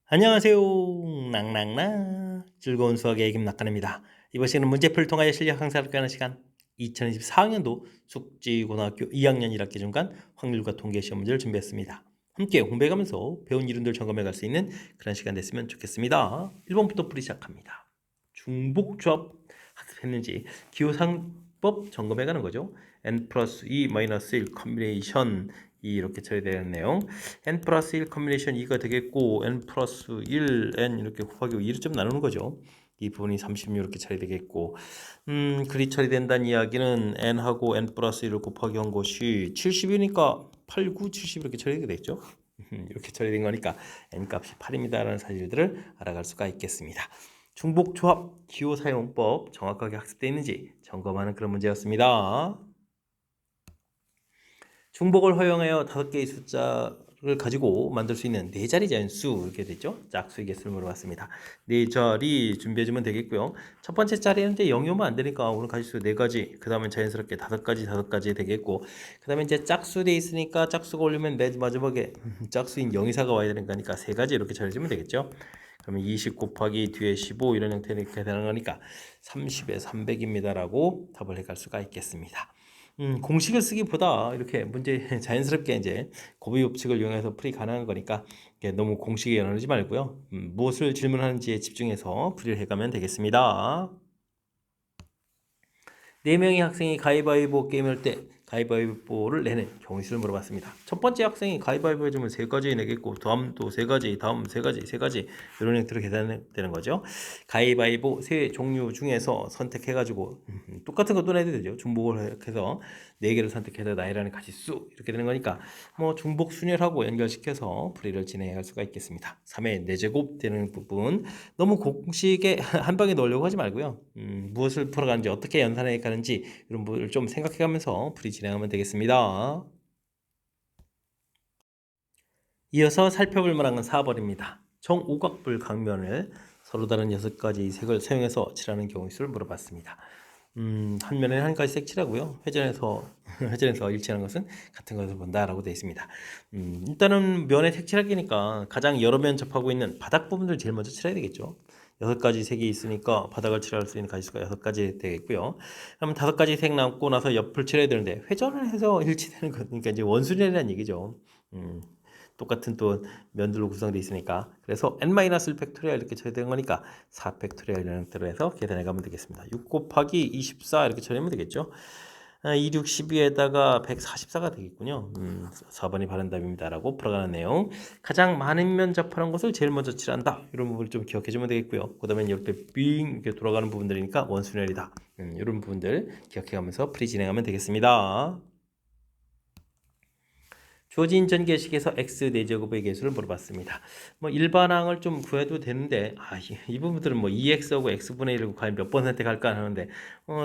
안녕하세요. 낭낭낭 즐거운 수학의 김낙관입니다. 이번 시간은 문제풀이를 통하여 실력 향상을 꾀하는 시간 2024학년도 숙지고등학교 2학년 1학기 중간 확률과 통계 시험 문제를 준비했습니다. 함께 공부해가면서 배운 이름들 점검해 갈 수 있는 그런 시간 됐으면 좋겠습니다. 1번부터 풀이 시작합니다. 중복조합 학습했는지 기호상법 점검해 가는 거죠. n 플러스 2 마이너스 1 컴비네이션 이렇게 처리되는 내용. n 플러스 1 컴비네이션 2가 되겠고 n 플러스 1 n 이렇게 곱하기 2를 좀 나누는 거죠. 이 부분이 36 이렇게 처리되겠고 그리 처리된다는 이야기는 n하고 n 플러스 1을 곱하기 한 것이 70이니까 8, 9, 70 이렇게 처리되게 되겠죠. 이렇게 처리된 거니까 n 값이 8입니다 라는 사실들을 알아갈 수가 있겠습니다. 중복조합 기호 사용법 정확하게 학습되어 있는지 점검하는 그런 문제였습니다. 중복을 허용하여 5개의 숫자를 가지고 만들 수 있는 4자리 자연수 이렇게 됐죠. 짝수의 개수를 물어봤습니다. 4자리 준비해주면 되겠고요. 첫 번째 자리는 이제 0이 오면 안 되니까 오늘 가지수 4가지, 그 다음에 자연스럽게 5가지 되겠고, 그 다음에 이제 짝수 돼 있으니까 짝수가 올리면 맨 마지막에 짝수인 0이사가 와야 되는 거니까 3가지 이렇게 처리해주면 되겠죠. 그러면 20 곱하기 뒤에 15 이런 형태로 이렇게 되는 거니까 30에 300입니다 라고 답을 해갈 수가 있겠습니다. 공식을 쓰기보다 이렇게 문제 자연스럽게 이제 곱의 법칙을 이용해서 풀이 가능한 거니까 너무 공식에 연연하지 말고요. 무엇을 질문하는지에 집중해서 풀이를 해가면 되겠습니다. 4명의 학생이 가위바위보 게임을 할 때 가위바위보를 내는 경우 수를 물어봤습니다. 첫 번째 학생이 가위바위보 해주면 3가지 내겠고 다음 또 3가지, 다음 3가지 이런 형태로 계산되는 거죠. 가위바위보 세 종류 중에서 선택해가지고 똑같은 것도 내도 되죠. 중복을 해서 4개를 선택해서 나이라는 가지수 이렇게 되는 거니까 뭐 중복 순열하고 연결시켜서 풀이를 진행할 수가 있겠습니다. 3의 4제곱 되는 부분 너무 공식에 한 방에 넣으려고 하지 말고요. 무엇을 풀어가는지 어떻게 연산해 가는지 이런 부분을 좀 생각해가면서 풀이 진행하면 되겠습니다. 이어서 살펴볼 만한 건 4번입니다. 정오각불 강면을 서로 다른 6가지 색을 사용해서 칠하는 경우 수를 물어봤습니다. 한 면에 한 가지 색 칠하고요. 회전에서 일치하는 것은 같은 것을 본다라고 되어 있습니다. 일단은 면에 색 칠하기니까 가장 여러 면 접하고 있는 바닥 부분들 제일 먼저 칠해야 되겠죠. 6가지 색이 있으니까 바닥을 칠할 수 있는 가지수가 6가지 되겠고요. 그러면 5가지 색 남고 나서 옆을 칠해야 되는데 회전을 해서 일치되는 거니까 이제 원순이라는 얘기죠. 똑같은 또 면들로 구성되어 있으니까 그래서 n-1 팩토리얼 이렇게 처리되는 거니까 4 팩토리얼이라는 형태로 해서 계산해 가면 되겠습니다. 6 곱하기 24 이렇게 처리하면 되겠죠. 2, 6, 12에다가 144가 되겠군요. 4번이 바른 답입니다 라고 풀어가는 내용. 가장 많은 면 접하는 것을 제일 먼저 칠한다 이런 부분을 좀 기억해 주면 되겠고요. 그 다음에 이렇게 빙 이렇게 돌아가는 부분들이니까 원순열이다 이런 부분들 기억해 가면서 풀이 진행하면 되겠습니다. 주어진 전개식에서 x 4제곱의 개수를 물어봤습니다. 뭐 일반항을 좀 구해도 되는데 이 부분들은 뭐 2x하고 x분의 1을 과연 몇 번 선택할까 하는데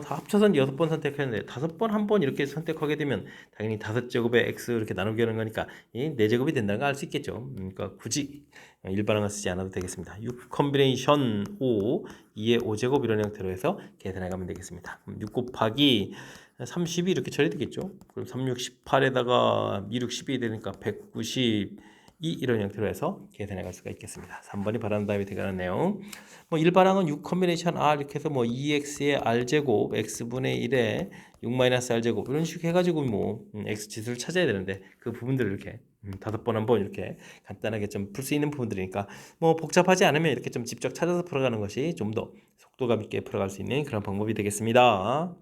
다 합쳐서는 6번 선택했는데 5번 한 번 이렇게 선택하게 되면 당연히 5제곱의 x 이렇게 나누게 하는 거니까 이 4제곱이 된다는 걸 알 수 있겠죠. 그러니까 굳이 일반항을 쓰지 않아도 되겠습니다. 6 컴비네이션 5, 2의 5제곱 이런 형태로 해서 계산해 가면 되겠습니다. 6 곱하기 30이 이렇게 처리되겠죠. 그럼 3, 6, 18에다가 2, 6, 12 되니까 192 이런 형태로 해서 계산해 갈 수가 있겠습니다. 3번이 바라는 답이 되가는 내용. 뭐 일반항은 6 컴비네이션 r 이렇게 해서 뭐 2x의 r제곱 x분의 1에 6-r제곱 이런 식으로 해가지고 뭐 x 지수를 찾아야 되는데 그 부분들을 이렇게 5번 한 번 이렇게 간단하게 좀 풀 수 있는 부분들이니까 뭐 복잡하지 않으면 이렇게 좀 직접 찾아서 풀어가는 것이 좀 더 속도감 있게 풀어갈 수 있는 그런 방법이 되겠습니다.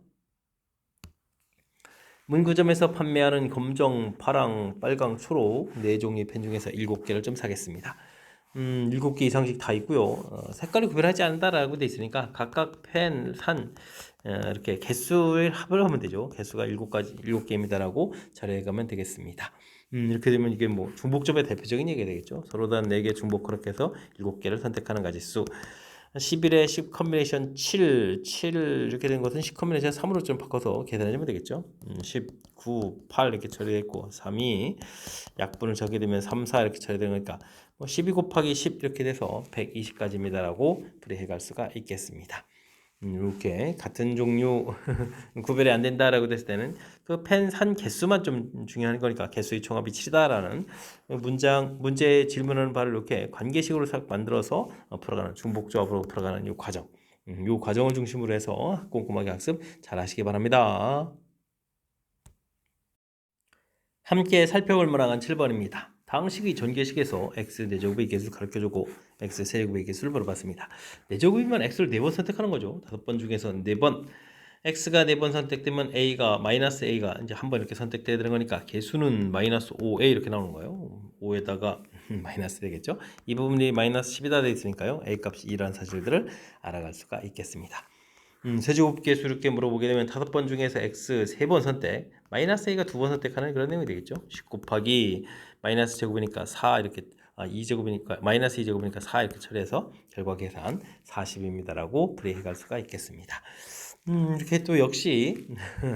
문구점에서 판매하는 검정, 파랑, 빨강, 초록 4종의 펜 중에서 7개를 좀 사겠습니다. 7개 이상씩 다 있고요. 색깔이 구별하지 않는다라고 돼 있으니까 각각 펜, 이렇게 개수를 합을 하면 되죠. 개수가 7개입니다라고 처리해가면 되겠습니다. 이렇게 되면 이게 뭐 중복점의 대표적인 얘기가 되겠죠. 서로 다른 4개 중복 그렇게 해서 7개를 선택하는 가지수. 11에 10 컴비네이션 7 이렇게 된 것은 10 컴비네이션 3으로 좀 바꿔서 계산해주면 되겠죠. 19, 8 이렇게 처리했고 3이 약분을 적게 되면 3, 4 이렇게 처리되는 거니까 뭐12 곱하기 10 이렇게 돼서 120까지입니다 라고 풀이해 갈 수가 있겠습니다. 이렇게 같은 종류 구별이 안 된다라고 됐을 때는 그 펜 산 개수만 좀 중요한 거니까 개수의 총합이 7이다라는 문제 질문하는 바를 이렇게 관계식으로 싹 만들어서 풀어가는 중복조합으로 풀어가는 이 과정, 이 과정을 중심으로 해서 꼼꼼하게 학습 잘 하시기 바랍니다. 함께 살펴볼 문항은 7번입니다. 다음 식의 전개식에서 x 4제곱의 개수를 가르쳐주고 x 세제곱의 개수를 물어봤습니다. 4제곱이면 x를 4번 선택하는 거죠. 5번 중에서 4번. x가 4번 선택되면 a가 마이너스 a가 이제 한 번 이렇게 선택돼야 되는 거니까 개수는 마이너스 5a 이렇게 나오는 거예요. 5에다가 마이너스 되겠죠. 이 부분이 마이너스 10이다 되어 있으니까요. a 값이 2라는 사실들을 알아갈 수가 있겠습니다. 세제곱 개수 이렇게 물어보게 되면 5번 중에서 x 3번 선택, 마이너스 a가 2번 선택하는 그런 내용이 되겠죠. 10 곱하기 마이너스 제곱이니까 4 이렇게 2제곱이니까 마이너스 2제곱이니까 4 이렇게 처리해서 결과 계산 40입니다라고 풀이해 갈 수가 있겠습니다. 이렇게 또 역시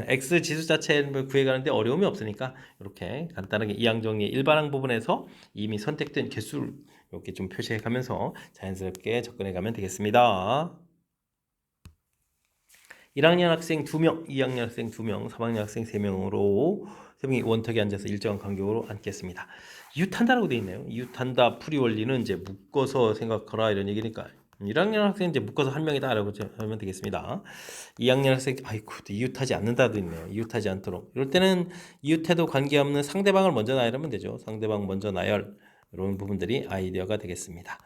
x 지수 자체를 구해가는데 어려움이 없으니까 이렇게 간단하게 이항정리의 일반항 부분에서 이미 선택된 개수를 이렇게 좀 표시해 가면서 자연스럽게 접근해 가면 되겠습니다. 1학년 학생 2명, 2학년 학생 2명, 3학년 학생 3명으로 3명이 원탁에 앉아서 일정한 간격으로 앉겠습니다. 이웃한다라고 되어 있네요. 이웃한다 풀이 원리는 이제 묶어서 생각하라 이런 얘기니까 1학년 학생 이제 묶어서 한 명이다라고 하면 되겠습니다. 2학년 학생 아이고 이웃하지 않는다도 있네요. 이웃하지 않도록 이럴 때는 이웃해도 관계없는 상대방을 먼저 나열하면 되죠. 상대방 먼저 나열 이런 부분들이 아이디어가 되겠습니다.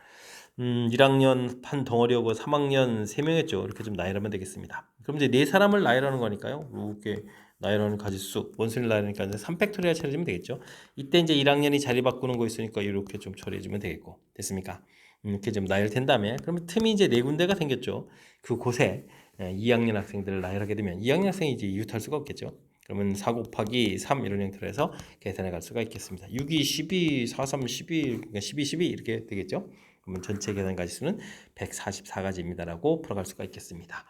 1학년 한 덩어리하고 3학년 3명했죠. 이렇게 좀 나열하면 되겠습니다. 그럼 이제 4사람을 나열하는 거니까요. 이렇게 나열하는 가지수, 원수를 나열하니까 이제 3팩토리얼 처리해주면 되겠죠. 이때 이제 1학년이 자리 바꾸는 거 있으니까 이렇게 좀 처리해주면 되겠고. 됐습니까? 이렇게 좀 나열된 다음에 그러면 틈이 이제 4군데가 생겼죠. 그곳에 2학년 학생들을 나열하게 되면 2학년 학생이 이제 이웃할 수가 없겠죠. 그러면 4 곱하기 3 이런 형태로 해서 계산해 갈 수가 있겠습니다. 6, 2, 12, 4, 3, 12, 그러니까 12, 12 이렇게 되겠죠. 그러면 전체 계산 가지수는 144가지입니다라고 풀어갈 수가 있겠습니다.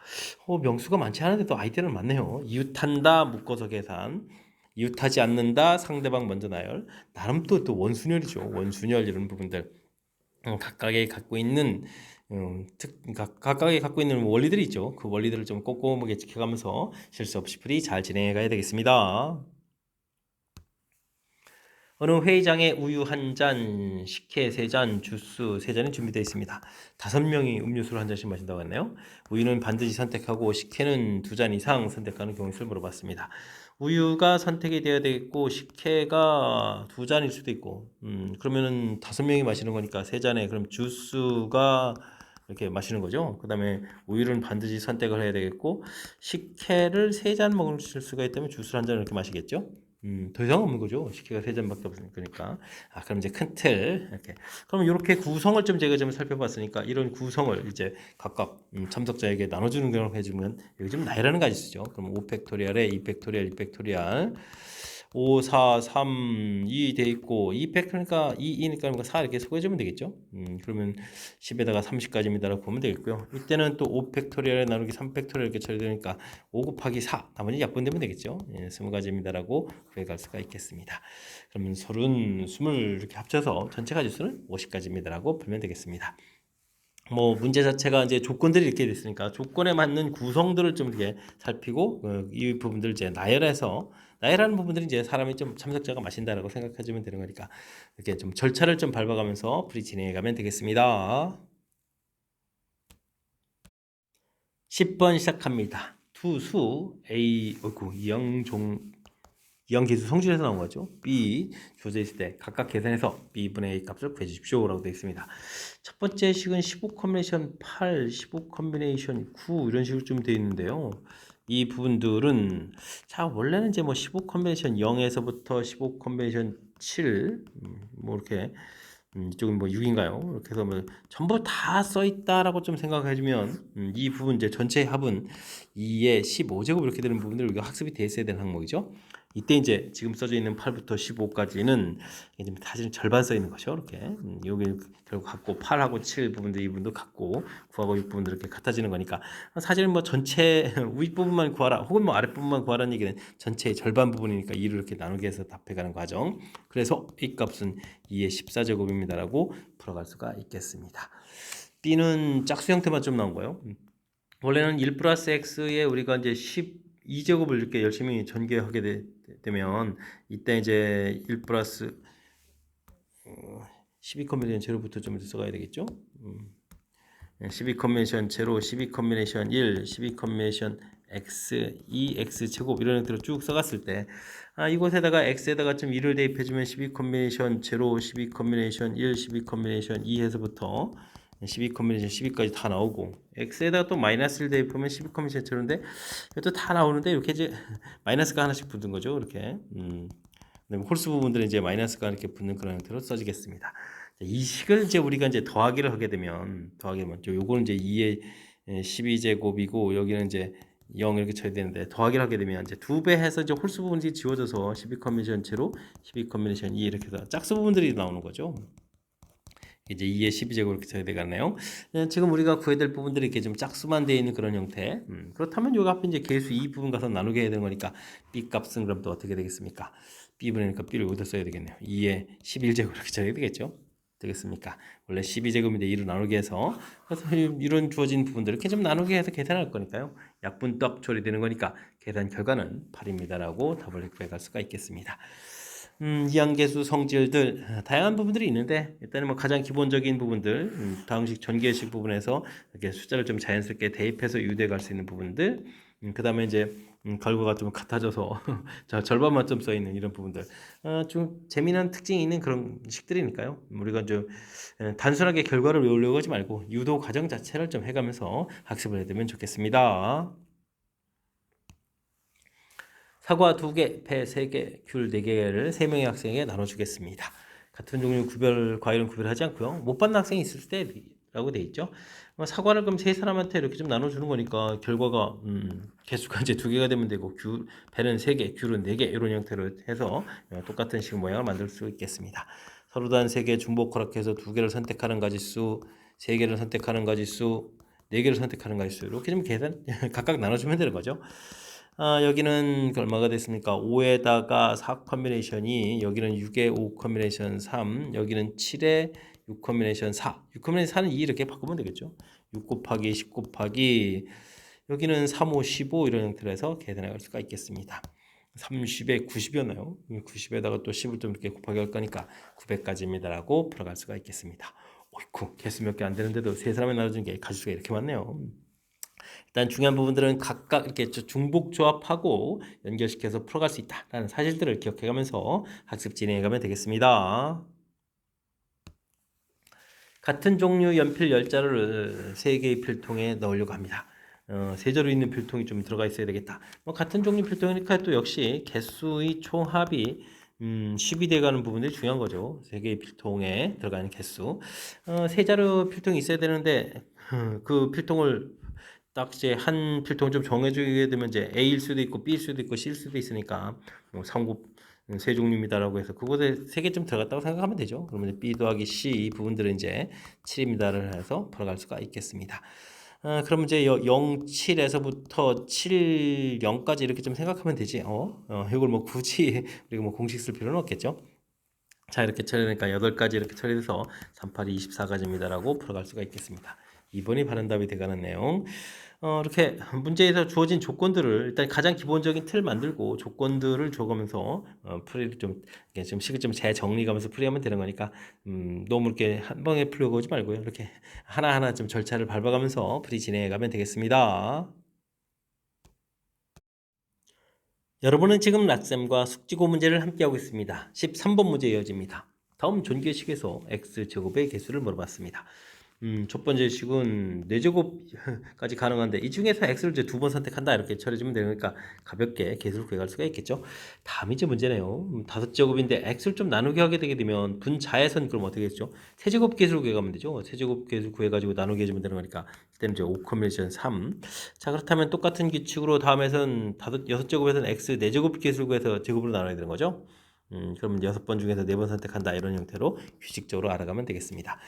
명수가 많지 않은데도 아이디어는 많네요. 이웃한다 묶어서 계산, 이웃하지 않는다 상대방 먼저 나열, 나름 또 원순열이죠. 원순열 이런 부분들 각각이 갖고 있는 각각이 갖고 있는 원리들이 있죠. 그 원리들을 좀 꼼꼼하게 지켜가면서 실수 없이 풀이 잘 진행해 가야 되겠습니다. 어느 회의장에 우유 1잔, 식혜 3잔, 주스 3잔이 준비되어 있습니다. 5명이 음료수를 1잔씩 마신다고 했네요. 우유는 반드시 선택하고 식혜는 2잔 이상 선택하는 경우의 수를 물어봤습니다. 우유가 선택이 되어야 되겠고 식혜가 2잔일 수도 있고 그러면은 5명이 마시는 거니까 3잔에 그럼 주스가 이렇게 마시는 거죠. 그 다음에 우유는 반드시 선택을 해야 되겠고 식혜를 3잔 먹을 수가 있다면 주스를 1잔 이렇게 마시겠죠. 더 이상 없는 거죠. 식혜가 3잔밖에 없으니까. 그럼 이제 큰 틀 이렇게. 그럼 이렇게 구성을 좀 제가 좀 살펴봤으니까 이런 구성을 이제 각각 참석자에게 나눠주는 경우를 해주면 여기 좀 나열하는 가지수죠. 그럼 5팩토리얼에 2팩토리얼, 2팩토리얼 5, 4, 3, 2 돼 있고 2팩토리니까 2니까 4 이렇게 소개해주면 되겠죠. 그러면 10에다가 30까지입니다라고 보면 되겠고요. 이때는 또 5팩토리얼에 나누기 3팩토리얼 이렇게 처리되니까 5 곱하기 4 나머지 약분되면 되겠죠. 20가지입니다라고 구해갈 수가 있겠습니다. 그러면 30, 20 이렇게 합쳐서 전체 가지수는 50가지입니다라고 풀면 되겠습니다. 문제 자체가 이제 조건들이 이렇게 됐으니까 조건에 맞는 구성들을 좀 이렇게 살피고 이 부분들을 이제 나열하는 부분들이 이제 사람이 좀 참석자가 마신다라고 생각해주면 되는 거니까 이렇게 좀 절차를 좀 밟아가면서 풀이 진행해 가면 되겠습니다. 10번 시작합니다. 투수 A, 이항계수 성질에서 나온 거죠. B 주어져 있을 때 각각 계산해서 B분의 A 값을 구해주십시오 라고 되어 있습니다. 첫 번째 식은 15 컴비네이션 8, 15 컴비네이션 9 이런 식으로 좀 되어 있는데요. 이 부분들은 원래는 이제 15 컴비네이션 0에서부터 15 컴비네이션 7 이렇게 이쪽은 6인가요? 이렇게 해서 전부 다 써있다라고 좀 생각해주면 이 부분 이제 전체 합은 2의 15제곱 이렇게 되는 부분들 우리가 학습이 돼 있어야 되는 항목이죠. 이때 이제 지금 써져 있는 8부터 15까지는 사실은 절반 써 있는 거죠. 이렇게 여기 결국 같고 8하고 7 부분들 이 부분도 같고 9하고 6 부분들 이렇게 같아지는 거니까 사실은 전체 윗부분만 구하라 혹은 아랫부분만 구하라는 얘기는 전체의 절반 부분이니까 2를 이렇게 나누게 해서 답해가는 과정. 그래서 A 값은 2의 14제곱입니다라고 풀어갈 수가 있겠습니다. B는 짝수 형태만 좀 나온 거예요. 원래는 1 플러스 x에 우리가 이제 12제곱을 이렇게 열심히 전개하게 되면 이때 이제 1 플러스 12 컨비네이션 제로부터 좀 써가야 되겠죠. 12 컨비네이션 제로, 12 컨비네이션 1, 12 컨비네이션 x, 2x 제곱 이런 형태로 쭉 써갔을 때 이곳에다가 x에다가 좀 2를 대입해주면 12 컨비네이션 제로, 12 컨비네이션 1, 12 컨비네이션 2 해서부터 12 컨비네이션 12까지 다 나오고 x에다가 또 마이너스를 대입하면 12 컨비네이션 제로인데 이것도 다 나오는데 이렇게 이제 마이너스가 하나씩 붙는 거죠. 이렇게 홀수 부분들은 이제 마이너스가 이렇게 붙는 그런 형태로 써지겠습니다. 이 식을 이제 우리가 이제 더하기를 하게 되면 요거는 이제 2의 12제곱이고 여기는 이제 0 이렇게 쳐야 되는데 더하기를 하게 되면 이제 2배 해서 이제 홀수 부분이 지워져서 12 컨비네이션 제로, 12 컨비네이션 2 이렇게 해서 짝수 부분들이 나오는 거죠. 이제 2의 12제곱 이렇게 쳐야 되겠네요. 지금 우리가 구해야 될 부분들이 이렇게 좀 짝수만 되어 있는 그런 형태. 그렇다면 요 앞에 이제 계수 2 부분 가서 나누게 해야 되는 거니까 b 값은 그럼 또 어떻게 되겠습니까? b분이니까 b를 여기다 써야 되겠네요. 2의 11제곱 이렇게 쳐야 되겠죠? 되겠습니까? 원래 12제곱인데 2로 나누게 해서 그래서 이런 주어진 부분들을 이렇게 좀 나누게 해서 계산할 거니까요. 약분떡 처리되는 거니까 계산 결과는 8입니다라고 답을 구해갈 수가 있겠습니다. 이항계수 성질들 다양한 부분들이 있는데 일단은 뭐 가장 기본적인 부분들 다음식 전개식 부분에서 이렇게 숫자를 좀 자연스럽게 대입해서 유도해 갈 수 있는 부분들 그 다음에 이제 결과가 좀 같아져서 절반만 좀 써 있는 이런 부분들 좀 재미난 특징이 있는 그런 식들이니까요. 우리가 좀 단순하게 결과를 외우려고 하지 말고 유도 과정 자체를 좀 해가면서 학습을 해두면 좋겠습니다. 사과 2개, 배 3개, 귤 4개를 3명의 학생에게 나눠주겠습니다. 같은 종류 과일은 구별하지 않고요. 못 받는 학생이 있을 때라고 돼 있죠. 사과를 그럼 3사람한테 이렇게 좀 나눠주는 거니까 결과가 개수가 이제 2개가 되면 되고 배는 3개, 귤은 4개 이런 형태로 해서 똑같은 식 모양을 만들 수 있겠습니다. 서로 다른 3개 중복 허락해서 2개를 선택하는 가지수, 3개를 선택하는 가지수, 4개를 선택하는 가지수 이렇게 좀 계산 각각 나눠주면 되는 거죠. 여기는 얼마가 됐습니까? 5에다가 4 컨비네이션이 여기는 6에 5 컨비네이션 3 여기는 7에 6 컨비네이션 4 6 컨비네이션 4는 2 이렇게 바꾸면 되겠죠. 6 곱하기 10 곱하기 여기는 3, 5, 15 이런 형태로 해서 계산해 갈 수가 있겠습니다. 30에 90이었나요? 90에다가 또 10을 좀 이렇게 곱하기 할 거니까 900까지입니다 라고 풀어갈 수가 있겠습니다. 어이쿠 개수 몇 개 안 되는데도 세 사람이 나눠준 게 가지수가 이렇게 많네요. 일단 중요한 부분들은 각각 이렇게 중복 조합하고 연결시켜서 풀어갈 수 있다라는 사실들을 기억해가면서 학습 진행해가면 되겠습니다. 같은 종류 연필 10자루를 3개의 필통에 넣으려고 합니다. 세 자루 있는 필통이 좀 들어가 있어야 되겠다. 같은 종류 필통이니까 또 역시 개수의 총합이 10이 돼가는 부분들이 중요한 거죠. 3개의 필통에 들어가는 개수. 세 자루 필통이 있어야 되는데 그 필통을 딱 이제 한 필통 좀 정해주게 되면 이제 A일 수도 있고 B일 수도 있고 C일 수도 있으니까 뭐 삼곱 세 종류입니다라고 해서 그곳에 3개 좀 들어갔다고 생각하면 되죠. 그러면 B 더하기 C 이 부분들은 이제 7입니다를 해서 풀어갈 수가 있겠습니다. 그럼 이제 0, 7에서부터 7, 0까지 이렇게 좀 생각하면 되지. 이걸 뭐 굳이 우리가 뭐 공식 쓸 필요는 없겠죠. 자, 이렇게 처리하니까 8가지 이렇게 처리해서 3, 8, 24가지입니다라고 풀어갈 수가 있겠습니다. 2번이 바른 답이 되가는 내용. 이렇게 문제에서 주어진 조건들을 일단 가장 기본적인 틀 만들고 조건들을 줘가면서 풀이를 좀 식을 좀 재정리가면서 풀이하면 되는 거니까 너무 이렇게 한 번에 풀려고 하지 말고요. 이렇게 하나하나 좀 절차를 밟아가면서 풀이 진행해가면 되겠습니다. 여러분은 지금 락쌤과 숙지고 문제를 함께하고 있습니다. 13번 문제 이어집니다. 다음 전개식에서 x제곱의 개수를 물어봤습니다. 첫 번째 식은 4제곱까지 가능한데 이 중에서 x를 이제 2번 선택한다 이렇게 처리해주면 되니까 가볍게 개수를 구해갈 수가 있겠죠. 다음 이제 문제네요. 5제곱인데 x를 좀 나누게 하게 되게 되면 분자에선 그럼 어떻게 했죠? 세제곱 개수를 구해가면 되죠. 세제곱 개수 구해가지고 나누게 해주면 되는 거니까 그때는 이제 5 컨비네이션 3. 자 그렇다면 똑같은 규칙으로 다음에선 6제곱에서는 x 4제곱 개수를 구해서 제곱으로 나눠야 되는 거죠. 그러면 6번 중에서 4번 선택한다 이런 형태로 규칙적으로 알아가면 되겠습니다.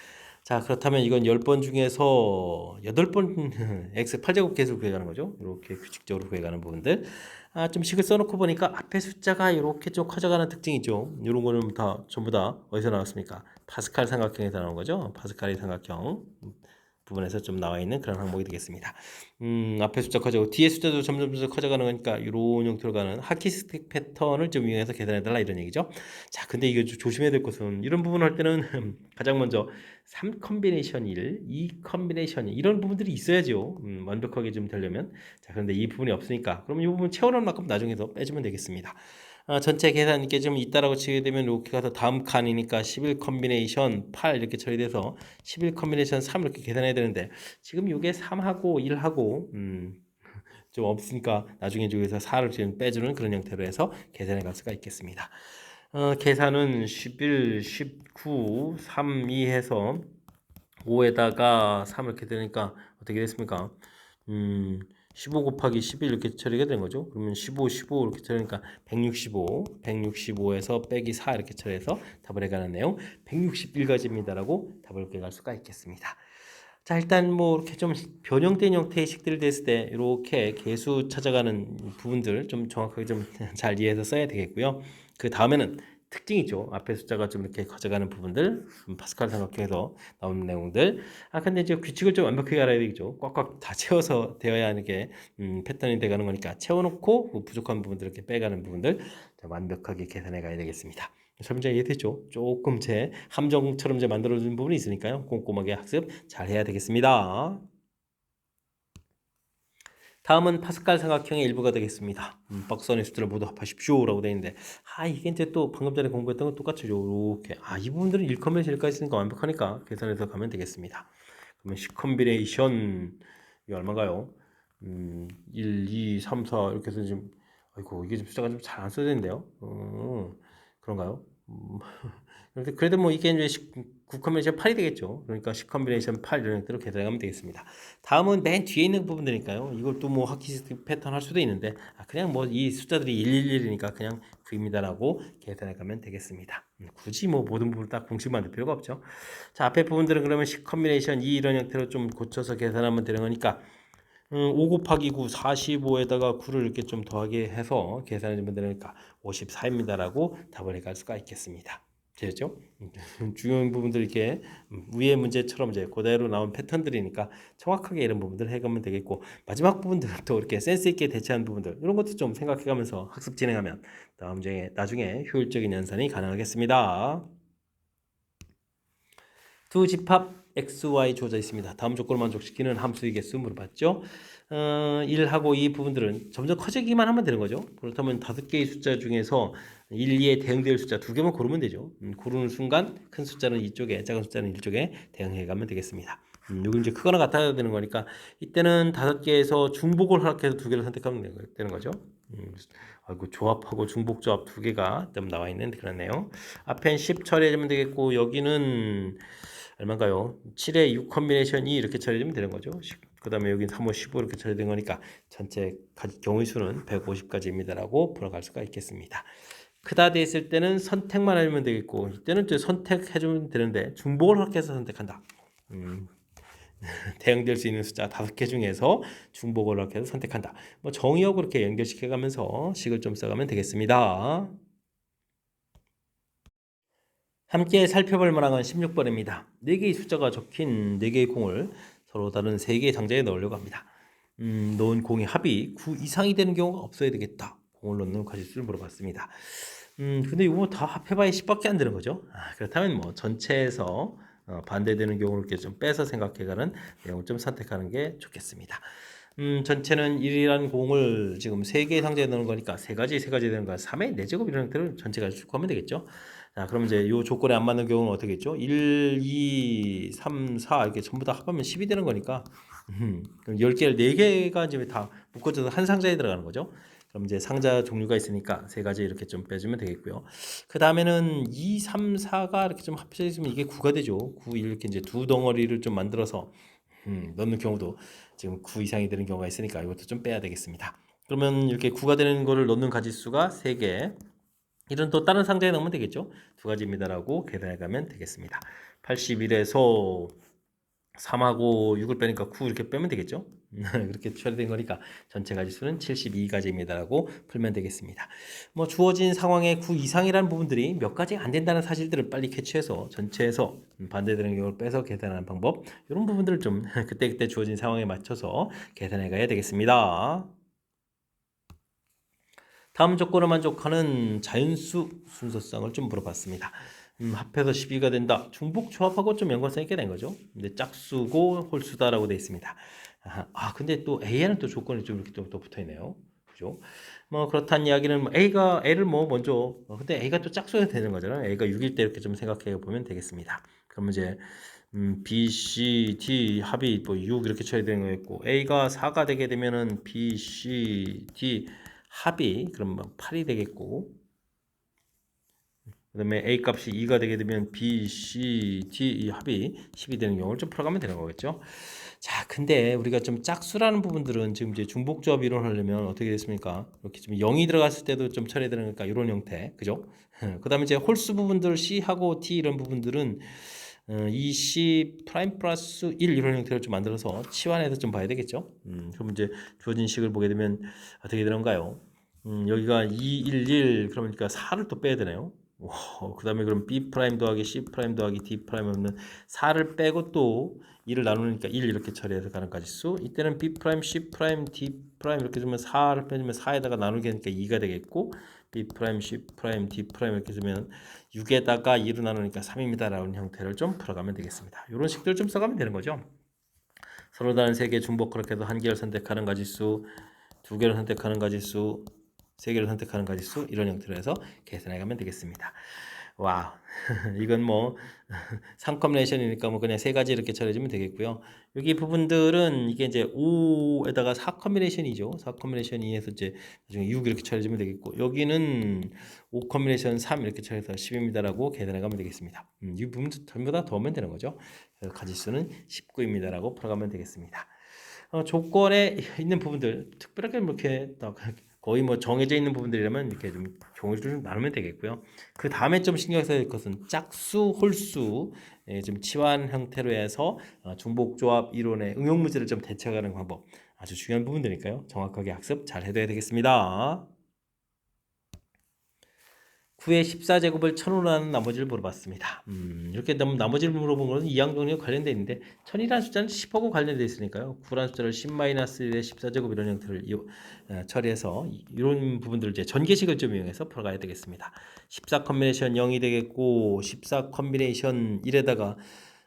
자 그렇다면 이건 10번 중에서 8번 x 8제곱 개수를 구해가는 거죠. 이렇게 규칙적으로 구해가는 부분들 좀 식을 써놓고 보니까 앞에 숫자가 이렇게 좀 커져가는 특징이 있죠. 이런 거는 전부 다 어디서 나왔습니까? 파스칼 삼각형에서 나온 거죠. 파스칼의 삼각형 부분에서 좀 나와 있는 그런 항목이 되겠습니다. 앞에 숫자 커지고 뒤에 숫자도 점점 커져가는 거니까 이런 형태로 가는 하키스틱 패턴을 좀 이용해서 계산해달라 이런 얘기죠. 자, 근데 이거 조심해야 될 것은 이런 부분 할 때는 가장 먼저 3 컨비네이션 1, 2 컨비네이션 1 이런 부분들이 있어야죠. 완벽하게 좀 되려면. 자, 그런데 이 부분이 없으니까 그럼 이 부분 채워놓은 만큼 나중에 더 빼주면 되겠습니다. 전체 계산 이렇게 좀 있다라고 치게 되면 이렇게 가서 다음 칸이니까 11 컨비네이션 8 이렇게 처리돼서 11 컨비네이션 3 이렇게 계산해야 되는데 지금 이게 3하고 1하고 좀 없으니까 나중에 여기서 4를 지금 빼주는 그런 형태로 해서 계산해 갈 수가 있겠습니다. 계산은 11, 19, 3, 2 해서 5에다가 3 이렇게 되니까 어떻게 됐습니까? 15 곱하기 11 이렇게 처리가 되는 거죠. 그러면 15, 15 이렇게 처리니까 165, 165에서 빼기 4 이렇게 처리해서 답을 해가는 내용 161가지입니다라고 답을 깨갈 수가 있겠습니다. 자, 일단 뭐 이렇게 좀 변형된 형태의 식들이 됐을 때 이렇게 계수 찾아가는 부분들 좀 정확하게 좀 잘 이해해서 써야 되겠고요. 그 다음에는 특징이죠. 앞에 숫자가 좀 이렇게 가져가는 부분들, 파스칼 삼각형에서 나오는 내용들. 근데 이제 규칙을 좀 완벽하게 알아야 되겠죠. 꽉꽉 다 채워서 되어야 하는 게 패턴이 돼가는 거니까 채워놓고 그 부족한 부분들 이렇게 빼가는 부분들 완벽하게 계산해 가야 되겠습니다. 설문자 이해됐죠? 조금 제 함정처럼 이제 만들어준 부분이 있으니까요. 꼼꼼하게 학습 잘 해야 되겠습니다. 다음은 파스칼 삼각형의 일부가 되겠습니다. 박스 안의 숫자를 모두 합하십시오 라고 되어 있는데 이게 이제 또 방금 전에 공부했던 건 똑같죠. 이렇게 이 부분들은 1컴비네이션까지 있으니까 완벽하니까 계산해서 가면 되겠습니다. 그러면 10컴비네이션 이게 얼마인가요? 1, 2, 3, 4 이렇게 해서 지금 아이고 이게 좀 숫자가 좀 잘 안 써져있는데요. 그런가요? 그래도 뭐 이게 이제 9 컨비네이션 8이 되겠죠. 그러니까 10 컨비네이션 8 이런 형태로 계산하면 되겠습니다. 다음은 맨 뒤에 있는 부분들이니까요. 이걸 또 뭐 하키스틱 패턴 할 수도 있는데 그냥 뭐 이 숫자들이 111이니까 그냥 9입니다라고 계산해 가면 되겠습니다. 굳이 뭐 모든 부분을 딱 공식 만들 필요가 없죠. 자, 앞에 부분들은 그러면 10 컨비네이션 2 이런 형태로 좀 고쳐서 계산하면 되는 거니까 5 곱하기 9 45에다가 9를 이렇게 좀 더하게 해서 계산해 주면 되니까 54입니다라고 답을 해갈 수가 있겠습니다. 되죠? 중요한 부분들 이렇게 위의 문제처럼 이제 그대로 나온 패턴들이니까 정확하게 이런 부분들 해가면 되겠고 마지막 부분들도 이렇게 센스 있게 대처하는 부분들 이런 것도 좀 생각해가면서 학습 진행하면 나중에 효율적인 연산이 가능하겠습니다. 두 집합 XY 주어져 있습니다. 다음 조건을 만족시키는 함수의 개수 물어봤죠. 1하고 2 부분들은 점점 커지기만 하면 되는 거죠. 그렇다면 5개의 숫자 중에서 1, 2에 대응될 숫자 2개만 고르면 되죠. 고르는 순간 큰 숫자는 이쪽에, 작은 숫자는 이쪽에 대응해 가면 되겠습니다. 여기 이제 크거나 같아야 되는 거니까 이때는 5개에서 중복을 허락해서 2개를 선택하면 되는 거죠. 조합하고 중복 조합 2개가 좀 나와 있는 그런 내용. 앞엔 10 처리해주면 되겠고 여기는 얼마인가요? 7에 6 컨비네이션이 이렇게 처리되면 되는 거죠. 그 다음에 여기 3, 5, 15 이렇게 처리된 거니까 전체 경우의 수는 150가지입니다라고 풀어갈 수가 있겠습니다. 크다 돼 있을 때는 선택만 하면 되겠고 이때는 또 선택해주면 되는데 중복을 허락해서 선택한다. 대응될 수 있는 숫자 5개 중에서 중복을 허락해서 선택한다. 뭐 정의하고 그렇게 연결시켜가면서 식을 좀 써가면 되겠습니다. 함께 살펴볼 만한 16번입니다. 4개의 숫자가 적힌 4개의 공을 서로 다른 3개의 상자에 넣으려고 합니다. 넣은 공의 합이 9 이상이 되는 경우가 없어야 되겠다. 공을 넣는 가짓수를 물어봤습니다. 근데 이거 다 합해봐야 10밖에 안 되는 거죠. 그렇다면 뭐 전체에서 반대되는 경우를 이렇게 좀 빼서 생각해가는 내용을 좀 선택하는 게 좋겠습니다. 전체는 1이라는 공을 지금 3개의 상자에 넣는 거니까 3가지 되는 거야. 3의 4제곱 이런 형태로 전체가 쭉 하면 되겠죠. 자, 그럼 이제 이 조건에 안 맞는 경우는 어떻게 했죠? 1, 2, 3, 4 이렇게 전부 다 합하면 10이 되는 거니까 그럼 10개를 4개가 이제 다 묶어져서 한 상자에 들어가는 거죠. 그럼 이제 상자 종류가 있으니까 3가지 이렇게 좀 빼주면 되겠고요. 그 다음에는 2, 3, 4가 이렇게 좀 합쳐져 있으면 이게 9가 되죠. 9 이렇게 이제 두 덩어리를 좀 만들어서 넣는 경우도 지금 9 이상이 되는 경우가 있으니까 이것도 좀 빼야 되겠습니다. 그러면 이렇게 9가 되는 거를 넣는 가지수가 3개. 이런 또 다른 상자에 넣으면 되겠죠. 2가지입니다라고 계산해 가면 되겠습니다. 81에서 3하고 6을 빼니까 9 이렇게 빼면 되겠죠. 그렇게 처리된 거니까 전체 가지수는 72가지입니다라고 풀면 되겠습니다. 뭐 주어진 상황의 9 이상이라는 부분들이 몇 가지 안 된다는 사실들을 빨리 캐치해서 전체에서 반대되는 경우를 빼서 계산하는 방법, 이런 부분들을 좀 그때그때 주어진 상황에 맞춰서 계산해 가야 되겠습니다. 다음 조건을 만족하는 자연수 순서쌍을 좀 물어봤습니다. 합해서 12가 된다. 중복 조합하고 좀 연관성 있게 된 거죠. 근데 짝수고 홀수다라고 되어 있습니다. 근데 또 A에는 또 조건이 좀 이렇게 또 붙어 있네요. 그죠? 뭐 그렇다는 이야기는 A를 먼저 근데 A가 또 짝수가 되는 거잖아요. A가 6일 때 이렇게 좀 생각해 보면 되겠습니다. 그러면 이제 B, C, D 합이 또 6 이렇게 쳐야 되는 거였고, A가 4가 되게 되면은 B, C, D 합이 그럼 8이 되겠고, 그 다음에 A 값이 2가 되게 되면 B, C, D 이 합이 10이 되는 경우를 좀 풀어가면 되는 거겠죠. 자, 근데 우리가 좀 짝수라는 부분들은 지금 이제 중복조합 이론하려면 어떻게 됐습니까? 이렇게 좀 0이 들어갔을 때도 좀 처리해야 되니까 이런 형태, 그죠? 그 다음에 이제 홀수 부분들 C하고 D 이런 부분들은 이 C 프라임 플러스 1 이런 형태를 좀 만들어서 치환해서 좀 봐야 되겠죠. 그럼 이제 주어진 식을 보게 되면 어떻게 되는가요? 여기가 2, 1, 1 그러니까 4를 또 빼야 되네요. 그 다음에 그럼 B 프라임 더하기 C 프라임 더하기 D 프라임 없는 4를 빼고 또 2를 나누니까 1 이렇게 처리해서 가는 가지수. 이때는 B 프라임 C 프라임 D 프라임 이렇게 주면 4를 빼주면 4에다가 나누게 하니까 2가 되겠고, B 프라임 C 프라임 D 프라임 이렇게 주면 6에다가 2로 나누니까 3입니다라는 형태를 좀 풀어가면 되겠습니다. 이런 식들을 좀 써가면 되는 거죠. 서로 다른 세 개 중복 그렇게 해서 한 개를 선택하는 가지수, 두 개를 선택하는 가지수, 세 개를 선택하는 가지수, 이런 형태로 해서 계산해 가면 되겠습니다. 와, 이건 뭐 3컴비네이션이니까 뭐 그냥 세 가지 이렇게 처리해주면 되겠고요. 여기 부분들은 이게 이제 5에다가 4컴비네이션이죠. 4컴비네이션 2에서 이제 나중에 6 이렇게 처리해주면 되겠고, 여기는 5컴비네이션 3 이렇게 처리해서 10입니다라고 계산해 가면 되겠습니다. 이 부분도 전부 다 더하면 되는 거죠. 그래서 가지수는 19입니다라고 풀어가면 되겠습니다. 조건에 있는 부분들 특별하게 뭐 이렇게 거의 뭐 정해져 있는 부분들이라면 이렇게 좀 종류를 좀 나누면 되겠고요. 그 다음에 좀 신경 써야 될 것은 짝수, 홀수 좀 치환 형태로 해서 중복조합 이론의 응용 문제를 좀 대처하는 방법, 아주 중요한 부분들이니까요. 정확하게 학습 잘 해둬야 되겠습니다. 9의 14제곱을 1000으로 하는 나머지를 물어봤습니다. 이렇게 나머지를 물어본 것은 이항정리와 관련되어 있는데 1000이라는 숫자는 10하고 관련되어 있으니까요. 9라는 숫자를 10-1의 14제곱 이런 형태를 처리해서 이런 부분들을 이제 전개식을 좀 이용해서 풀어가야 되겠습니다. 14 컴비네이션 0이 되겠고, 14 컴비네이션 1에다가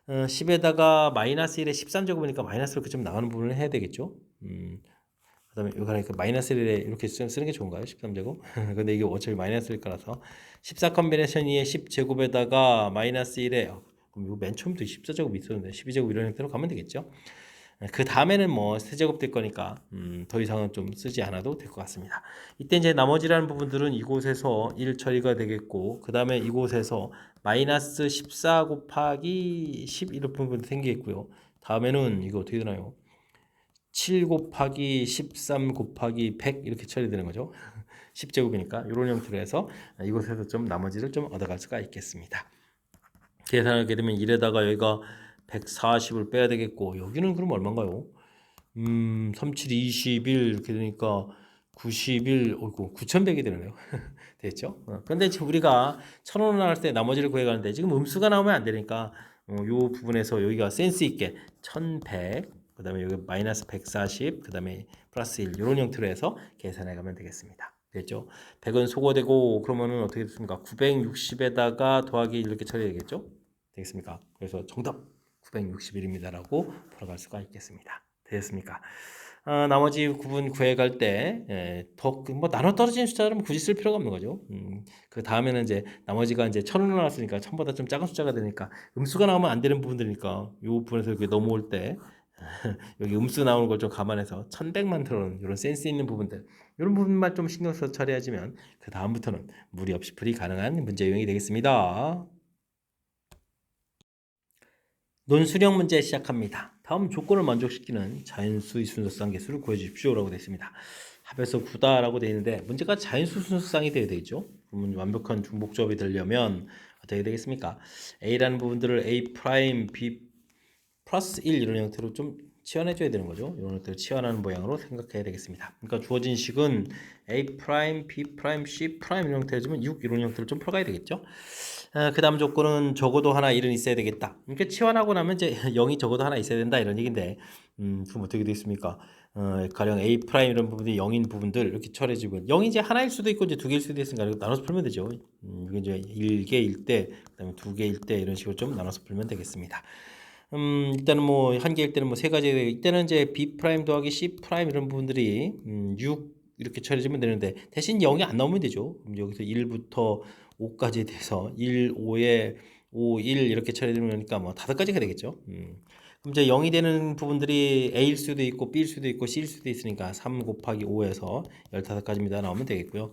10에다가 마이너스 1의 13제곱이니까 마이너스 이렇게 좀 나가는 부분을 해야 되겠죠. 그 다음에 이거 하니까 마이너스 1에 이렇게 쓰는 게 좋은가요? 13제곱? 근데 이게 어차피 마이너스일 거라서 14 컴비네이션 2의 10제곱에다가 마이너스 1에 그럼 이거 맨 처음부터 14제곱 있었는데 12제곱 이런 형태로 가면 되겠죠? 그 다음에는 뭐 세제곱 될 거니까 더 이상은 좀 쓰지 않아도 될 것 같습니다. 이때 이제 나머지라는 부분들은 이곳에서 1 처리가 되겠고, 그 다음에 이곳에서 마이너스 14 곱하기 10 이런 부분도 생기겠고요. 다음에는 이거 어떻게 되나요? 7 곱하기 13 곱하기 100 이렇게 처리되는 거죠. 10제곱이니까 이런 형태로 해서 이곳에서 좀 나머지를 좀 얻어갈 수가 있겠습니다. 계산하게 되면 1에다가 여기가 140을 빼야 되겠고, 여기는 그럼 얼마인가요? 37, 21 이렇게 되니까 91, 9100이 되네요. 됐죠? 그런데 지금 우리가 1000원을 나올 때 나머지를 구해가는데 지금 음수가 나오면 안 되니까 요 부분에서 여기가 센스 있게 1100, 그 다음에 여기 마이너스 140, 그 다음에 플러스 1 이런 형태로 해서 계산해 가면 되겠습니다. 됐죠? 100은 소거되고 그러면은 어떻게 됐습니까? 960에다가 더하기 이렇게 처리되겠죠? 되겠습니까? 그래서 정답 961입니다라고 풀어갈 수가 있겠습니다. 되셨습니까? 나머지 구분 구해갈 때 더 뭐 나눠 떨어진 숫자는 굳이 쓸 필요가 없는 거죠. 그 다음에는 이제 나머지가 이제 1000원을 나왔으니까 1000보다 좀 작은 숫자가 되니까 음수가 나오면 안 되는 부분들이니까 이 부분에서 이렇게 넘어올 때 여기 음수 나오는 걸 좀 감안해서 1100만 들어오는 이런 센스 있는 부분들, 이런 부분만 좀 신경 써서 처리하시면 그 다음부터는 무리 없이 풀이 가능한 문제 유형이 되겠습니다. 논술형 문제 시작합니다. 다음 조건을 만족시키는 자연수의 순서쌍 개수를 구해주십시오라고 되어 있습니다. 합에서 9다라고 되어 있는데 문제가 자연수 순서쌍이 되어야 되죠. 그러면 완벽한 중복조합이 되려면 어떻게 되겠습니까? A라는 부분들을 A 프라임, B 플러스 1 이런 형태로 좀 치환해줘야 되는 거죠. 이런 것들을 치환하는 모양으로 생각해야 되겠습니다. 그러니까 주어진 식은 A 프라임, B 프라임, C 프라임 이런 형태지만 6 이런 형태를 좀 풀어가야 되겠죠. 그 다음 조건은 적어도 하나 1은 있어야 되겠다. 그러니까 치환하고 나면 이제 0이 적어도 하나 있어야 된다 이런 얘기인데, 그럼 어떻게 되겠습니까? 가령 A 프라임 이런 부분이 0인 부분들 이렇게 처리해주고 0이 이제 하나일 수도 있고 이제 두 개일 수도 있으니까 나눠서 풀면 되죠. 이게 이제 1개일 때, 그다음에 2개일 때 이런 식으로 좀 나눠서 풀면 되겠습니다. 일단은 뭐 한 개일 때는 뭐 세 가지, 이때는 이제 B 프라임 더하기 C 프라임 이런 부분들이 6 이렇게 처리해주면 되는데 대신 0이 안 나오면 되죠. 그럼 여기서 1부터 5까지 돼서 1, 5에 5, 1 이렇게 처리되면 되니까 뭐 5가지가 되겠죠. 그럼 이제 0이 되는 부분들이 A일 수도 있고 B일 수도 있고 C일 수도 있으니까 3 곱하기 5에서 15가지입니다 나오면 되겠고요.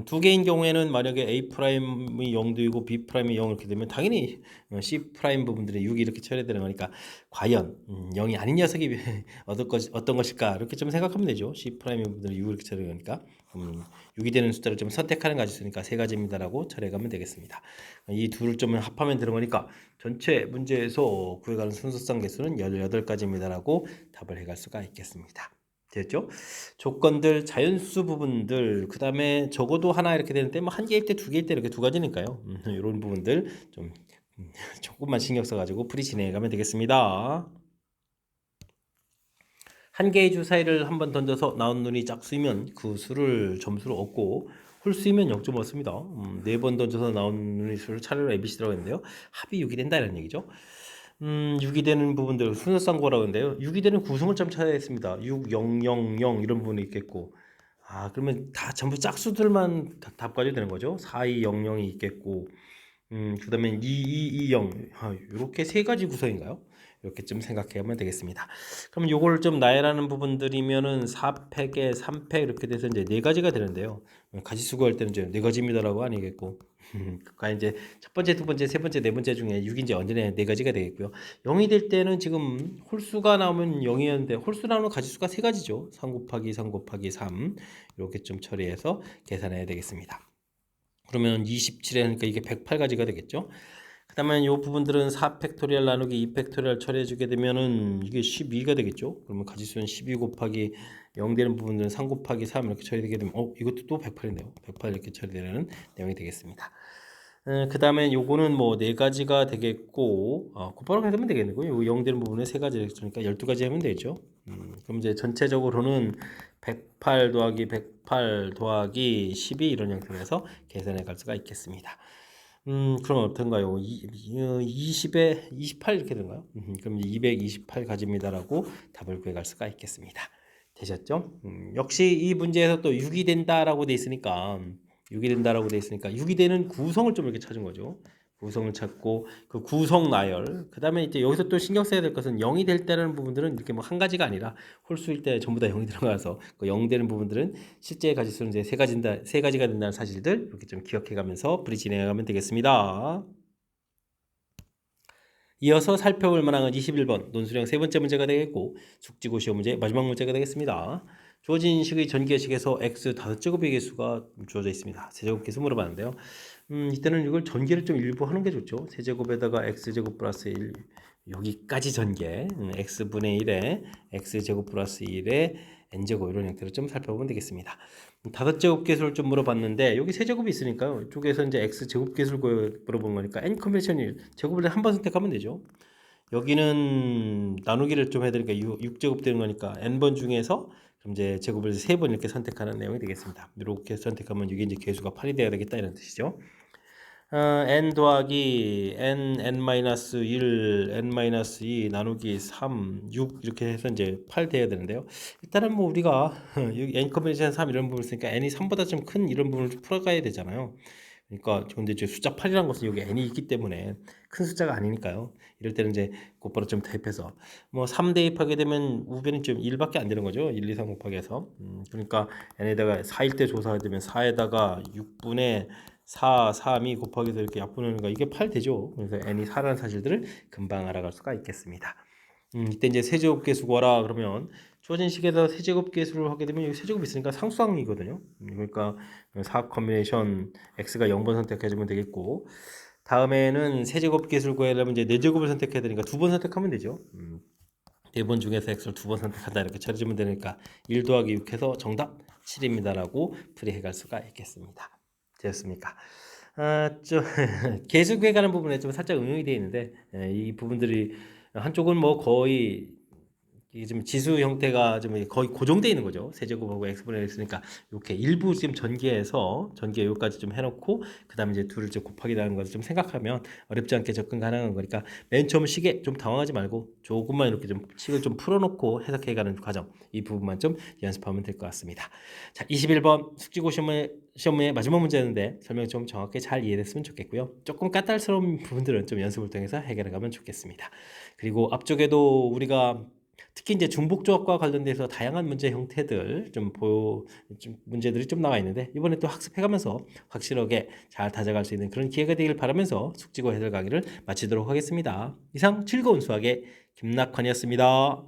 두 개인 경우에는 만약에 A 프라임이 0도이고 B 프라임이 0 이렇게 되면 당연히 C 프라임 부분들이 6이 이렇게 처리되는 거니까 과연 0이 아닌 녀석이 어떤 것일까 이렇게 좀 생각하면 되죠. C 프라임 부분들이 6 이렇게 처리되니까 6이 되는 숫자를 좀 선택하는 가지 있으니까 세 가지입니다라고 처리해가면 되겠습니다. 이 둘을 좀 합하면 되는 거니까 전체 문제에서 구해가는 순서상 개수는 18가지입니다라고 답을 해갈 수가 있겠습니다. 됐죠? 조건들, 자연수 부분들, 그 다음에 적어도 하나 이렇게 되는데 뭐 한 개일 때, 두 개일 때 이렇게 두 가지니까요. 이런 부분들 좀 조금만 신경 써가지고 풀이 진행해가면 되겠습니다. 한 개의 주사위를 한번 던져서 나온 눈이 짝수이면 그 수를 점수로 얻고 홀수이면 0점 얻습니다. 4번 던져서 나온 눈의 수를 차례로 ABC라고 했는데요. 합이 6이 된다 이런 얘기죠. 6이 되는 부분들 순서상 구하라고 했는데요. 6이 되는 구성을 좀 찾아야 했습니다. 6, 0, 0, 0 이런 부분이 있겠고, 그러면 다 전부 짝수들만 답 가져야 되는 거죠. 4, 2, 0, 0이 있겠고, 그 다음에 2, 2, 2, 0 이렇게 세 가지 구성인가요? 이렇게 좀 생각하면 되겠습니다. 그럼 요걸 좀 나열하는 부분들이면은 4팩에 3팩 이렇게 돼서 이제 네 가지가 되는데요. 가지수 구할 때는 이제 네 가지입니다라고 아니겠고, 그러니까 이제 첫 번째, 두 번째, 세 번째, 네 번째 중에 6인지 언제나 네 가지가 되겠고요. 0이 될 때는 지금 홀수가 나오면 0이었는데 홀수 나오는 가지수가 세 가지죠. 3 곱하기 3 곱하기 3 이렇게 좀 처리해서 계산해야 되겠습니다. 그러면 27에 하니까 이게 108가지가 되겠죠. 그 다음에 이 부분들은 4팩토리얼 나누기 2팩토리얼 처리해주게 되면은 이게 12가 되겠죠. 그러면 가지수는 12 곱하기 0 되는 부분들은 3 곱하기 3 이렇게 처리되게 되면 이것도 또 108인데요. 108 이렇게 처리되는 내용이 되겠습니다. 그 다음에 요거는 뭐 네 가지가 되겠고 곱하기 하면 되겠네요. 요 0 되는 부분에 세 가지 있으니까 12가지 하면 되죠. 그럼 이제 전체적으로는 108 더하기 108 더하기 12 이런 형태로 해서 계산해 갈 수가 있겠습니다. 그럼 어떤가요? 20에 28 이렇게 되는가요? 그럼 228가지입니다라고 답을 구해갈 수가 있겠습니다. 되셨죠? 역시 이 문제에서 또 6이 된다라고 돼 있으니까 6이 된다라고 돼 있으니까 6이 되는 구성을 좀 이렇게 찾은 거죠. 구성을 찾고 그 구성 나열. 그다음에 이제 여기서 또 신경 써야 될 것은 0이 될 때라는 부분들은 이렇게 뭐 한 가지가 아니라 홀수일 때 전부 다 0이 들어가서 그 0 되는 부분들은 실제 가지수는 이제 세 가지가 된다는 사실들 이렇게 좀 기억해 가면서 풀이 진행해 가면 되겠습니다. 이어서 살펴볼 만한 건 21번 논술형 세 번째 문제가 되겠고 숙지고 시험 문제 마지막 문제가 되겠습니다. 주어진 식의 전개식에서 x 5제곱의 개수가 주어져 있습니다. 세제곱 개수 물어봤는데요. 이때는 이걸 전개를 좀 일부 하는 게 좋죠. 세제곱에다가 x제곱 플러스 1 여기까지 전개 x분의 1에 x제곱 플러스 1에 n제곱 이런 형태로 좀 살펴보면 되겠습니다. 5제곱 개수를 좀 물어봤는데 여기 세제곱이 있으니까요. 이쪽에서 이제 x제곱 개수를 물어본 거니까 n 컨벤션 1 제곱을 한 번 선택하면 되죠. 여기는 나누기를 좀 해야 되니까 6제곱 되는 거니까 n번 중에서 그럼 이제 제곱을 3번 이렇게 선택하는 내용이 되겠습니다. 이렇게 선택하면 이게 이제 개수가 8이 되어야 되겠다 이런 뜻이죠. n 더하기 n, n-1, n-2 나누기 3, 6 이렇게 해서 이제 8 돼야 되는데요. 일단은 뭐 우리가 여기 n 컨벤션 3 이런 부분을 쓰니까 n이 3보다 좀 큰 이런 부분을 풀어가야 되잖아요. 그러니까 근데 이제 숫자 8이라는 것은 여기 n이 있기 때문에 큰 숫자가 아니니까요. 이럴 때는 이제 곧바로 좀 대입해서 뭐 3 대입하게 되면 우변이 좀 1밖에 안 되는 거죠. 1, 2, 3 곱하기 해서 그러니까 n에다가 4일 때 조사하게 되면 4에다가 6분의 4, 3이 곱하기해서 이렇게 약분하는 거 이게 8 되죠. 그래서 n이 4라는 사실들을 금방 알아갈 수가 있겠습니다. 이때 이제 세제곱 개수 구하라 그러면 주어진 식에서 세제곱 개수를 하게 되면 여기 세제곱 있으니까 상수항이거든요. 그러니까 4 컨비네이션 x가 0번 선택해주면 되겠고 다음에는 세제곱 개수를 구하려면 이제 4제곱을 선택해야 되니까 2번 선택하면 되죠. 4번 중에서 x를 2번 선택한다 이렇게 처리해주면 되니까 1 더하기 6 해서 정답 7입니다라고 풀이해갈 수가 있겠습니다. 되었습니까? 좀 계수구에 관한 부분에 좀 살짝 응용이 되어 있는데 이 부분들이 한쪽은 뭐 거의 이게 좀 지수 형태가 좀 거의 고정되어 있는 거죠. 세제곱하고 x분의 x니까 이렇게 일부 지금 전개 여기까지 좀 해놓고 그 다음에 이제 둘을 좀 곱하기라는 것을 좀 생각하면 어렵지 않게 접근 가능한 거니까 맨 처음 식에 좀 당황하지 말고 조금만 이렇게 좀 식을 좀 풀어놓고 해석해가는 과정 이 부분만 좀 연습하면 될 것 같습니다. 자, 21번 숙지고 시험의 마지막 문제였는데 설명 좀 정확히 잘 이해됐으면 좋겠고요. 조금 까탈스러운 부분들은 좀 연습을 통해서 해결해가면 좋겠습니다. 그리고 앞쪽에도 우리가 특히 이제 중복조합과 관련돼서 다양한 문제 형태들 좀 문제들이 좀 나와 있는데 이번에 또 학습해가면서 확실하게 잘 다져갈 수 있는 그런 기회가 되길 바라면서 숙지고 해설 강의를 마치도록 하겠습니다. 이상 즐거운 수학의 김낙환이었습니다.